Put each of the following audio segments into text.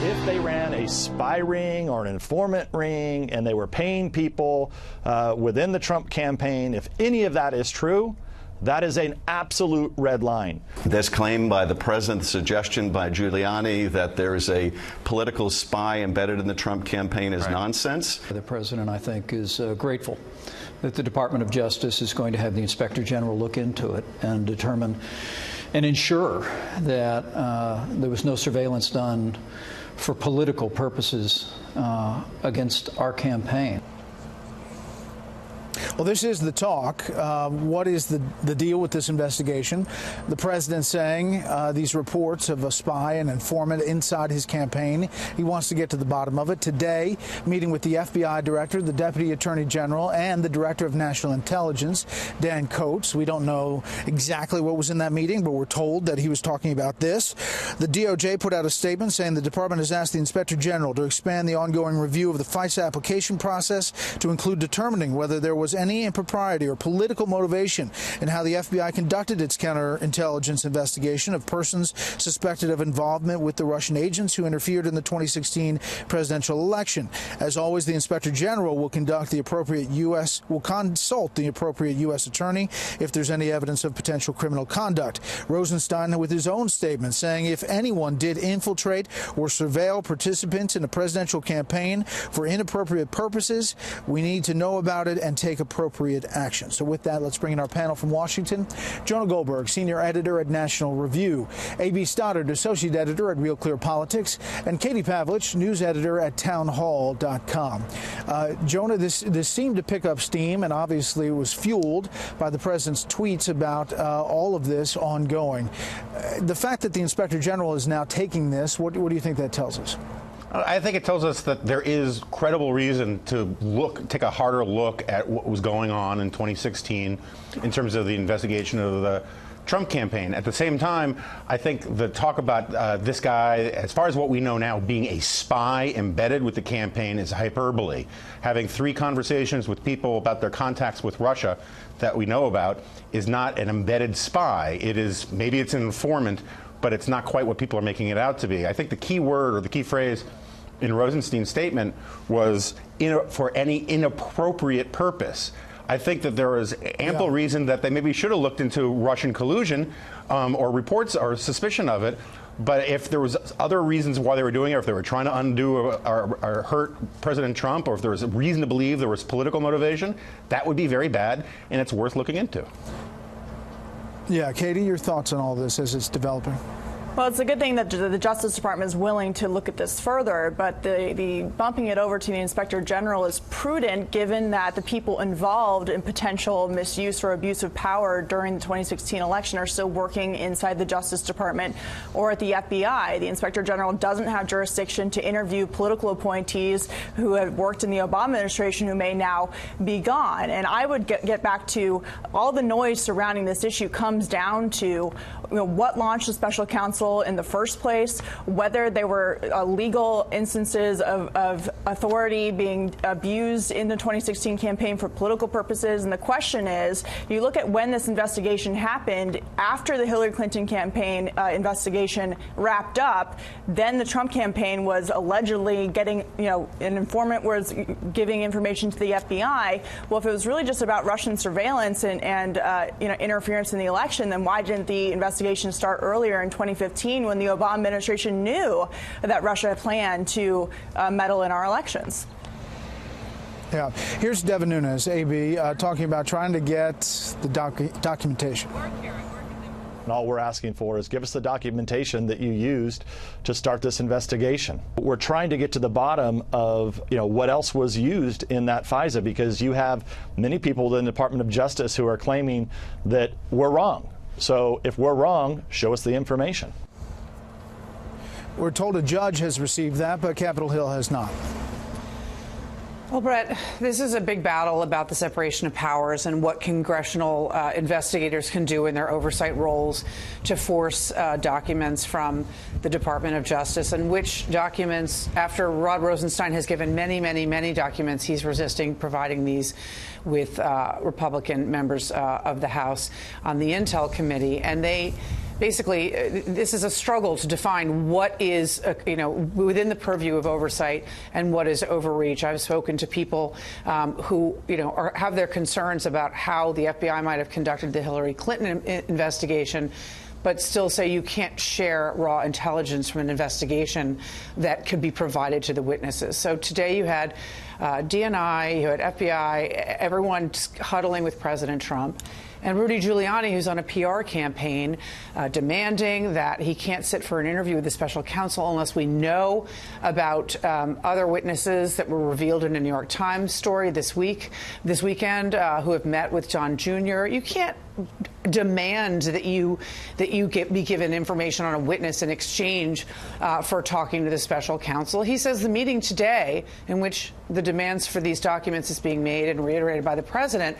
If they ran a spy ring or an informant ring and they were paying people within the Trump campaign, if any of that is true, that is an absolute red line. This claim by the president, the suggestion by Giuliani that there is a political spy embedded in the Trump campaign is nonsense. The president, I think, is grateful that the Department of Justice is going to have the Inspector General look into it and determine and ensure that there was no surveillance done for political purposes against our campaign. Well, this is the talk. What is the deal with this investigation? The president saying these reports of a spy and informant inside his campaign. He wants to get to the bottom of it. Today, meeting with the FBI director, the deputy attorney general, and the director of national intelligence, Dan Coats. We don't know exactly what was in that meeting, but we're told that he was talking about this. The DOJ put out a statement saying the department has asked the inspector general to expand the ongoing review of the FISA application process to include determining whether there was any impropriety or political motivation in how the FBI conducted its counterintelligence investigation of persons suspected of involvement with the Russian agents who interfered in the 2016 presidential election. As always, the Inspector General will consult the appropriate U.S. attorney if there's any evidence of potential criminal conduct. Rosenstein with his own statement saying if anyone did infiltrate or surveil participants in a presidential campaign for inappropriate purposes, we need to know about it and take appropriate action. So with that, let's bring in our panel from Washington. Jonah Goldberg, senior editor at National Review, A.B. Stoddard, associate editor at Real Clear Politics, and Katie Pavlich, news editor at townhall.com. Jonah, this seemed to pick up steam, and obviously it was fueled by the president's tweets about all of this ongoing. The fact that the Inspector General is now taking this, what do you think that tells us? I think it tells us that there is credible reason to take a harder look at what was going on in 2016 in terms of the investigation of the Trump campaign. At the same time, I think the talk about this guy, as far as what we know now, being a spy embedded with the campaign is hyperbole. Having 3 conversations with people about their contacts with Russia that we know about is not an embedded spy. It is, maybe it's an informant, but it's not quite what people are making it out to be. I think the key word or the key phrase in Rosenstein's statement was for any inappropriate purpose. I think that there is ample reason that they maybe should have looked into Russian collusion or reports or suspicion of it. But if there was other reasons why they were doing it, or if they were trying to undo or hurt President Trump, or if there was a reason to believe there was political motivation, that would be very bad, and it's worth looking into. Yeah, Katie, your thoughts on all this as it's developing? Well, it's a good thing that the Justice Department is willing to look at this further, but the bumping it over to the Inspector General is prudent given that the people involved in potential misuse or abuse of power during the 2016 election are still working inside the Justice Department or at the FBI. The Inspector General doesn't have jurisdiction to interview political appointees who have worked in the Obama administration who may now be gone. And I would get back to all the noise surrounding this issue comes down to what launched the special counsel in the first place, whether there were legal instances of authority being abused in the 2016 campaign for political purposes. And the question is, you look at when this investigation happened after the Hillary Clinton campaign investigation wrapped up, then the Trump campaign was allegedly getting, an informant was giving information to the FBI. Well, if it was really just about Russian surveillance and interference in the election, then why didn't the investigation start earlier in 2015 when the Obama administration knew that Russia planned to meddle in our elections? Yeah. Here's Devin Nunes, AB, talking about trying to get the documentation. And all we're asking for is give us the documentation that you used to start this investigation. We're trying to get to the bottom of what else was used in that FISA, because you have many people in the Department of Justice who are claiming that we're wrong. So if we're wrong, show us the information. We're told a judge has received that, but Capitol Hill has not. Well, Brett, this is a big battle about the separation of powers and what congressional investigators can do in their oversight roles to force documents from the Department of Justice, and which documents, after Rod Rosenstein has given many documents, he's resisting providing these with Republican members of the House on the Intel Committee. And basically, this is a struggle to define what is, within the purview of oversight and what is overreach. I've spoken to people who, have their concerns about how the FBI might have conducted the Hillary Clinton investigation, but still say you can't share raw intelligence from an investigation that could be provided to the witnesses. So today you had DNI, you had FBI, everyone huddling with President Trump. And Rudy Giuliani, who's on a PR campaign, demanding that he can't sit for an interview with the special counsel unless we know about other witnesses that were revealed in a New York Times story this weekend, who have met with John Jr. You can't demand that you be given information on a witness in exchange for talking to the special counsel. He says the meeting today, in which the demands for these documents is being made and reiterated by the president,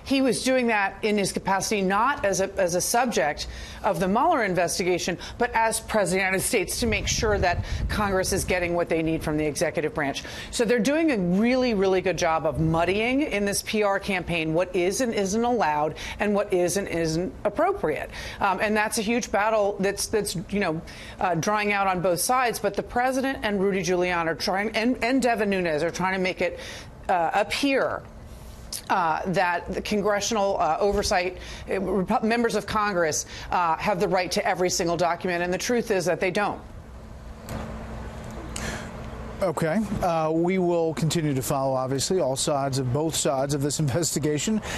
he was doing that in his capacity not as a subject of the Mueller investigation, but as President of the United States, to make sure that Congress is getting what they need from the executive branch. So they're doing a really, really good job of muddying in this PR campaign what is and isn't allowed and what is and isn't appropriate. And that's a huge battle that's drawing out on both sides. But the president and Rudy Giuliani are trying, and Devin Nunes are trying to make it appear that the congressional oversight, members of Congress have the right to every single document, and the truth is that they don't. Okay. We will continue to follow, obviously, both sides of this investigation.